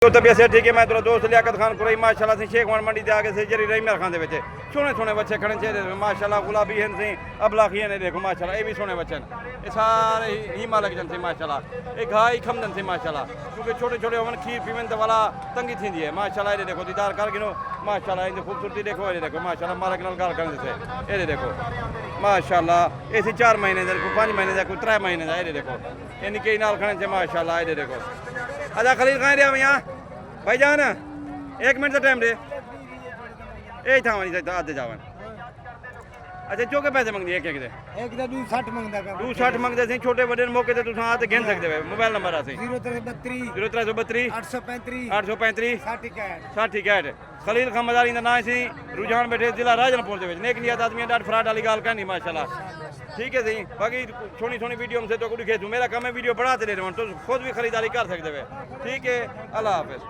तो तबीयत से ठीक है। मैं तेरा दोस्त लियाकत खान कुरई माशाल्लाह से शेख मंडी के आगे से जरी रहीमर खान दे सोने सोने बच्चे खड़े चाहिए माशाल्लाह। गुलाबी हैं सी अबलाखी ने देखो माशाल्लाह, ये भी सोने बच्चे ये सारे ही मालक जन से माशाल्लाह। एक घाई खमदन से माशाल्लाह, क्योंकि छोटे छोटे होवन खीर पीवन तो वाला तंगी थी है माशाल्लाह। ये देखो दीदार कर गिनो माशाल्लाह, इनकी खूबसूरती देखो। ये देखो माशाल्लाह मालक नाल गाल करने से ये देखो माशाल्लाह। ऐसी 4 महीने का कोई 5 महीने का कोई 3 महीने का। ये देखो इनके नाल खड़े से माशाल्लाह। ये देखो अच्छा खलील कहाँ रहा भैया भाई जान 1 मिनट का टाइम दे यही था वहीं आते जावन। अच्छा चौके पैसे मंगदी एक एक दे एक दा 260 मंगदा का 260 मंगदे सी। छोटे बड़े मौके ते तुसां आते गिन सकदे वे। मोबाइल नंबर आसी 0332 0332 835 835 60 60 खलील खान मदारी का नाम सी। रुझान बैठे जिला राजनपुर के नेक नियत आदमी डाट फ्राड वाली गाल कहनी माशाल्लाह। ठीक है सही बाकी सोनी सोनी वीडियो में से तो कुछ खेतू मेरा कम है वीडियो बढ़ाते ले रहा हूँ तो खुद भी खरीदारी कर सकते वे। ठीक है अल्लाह हाफिज।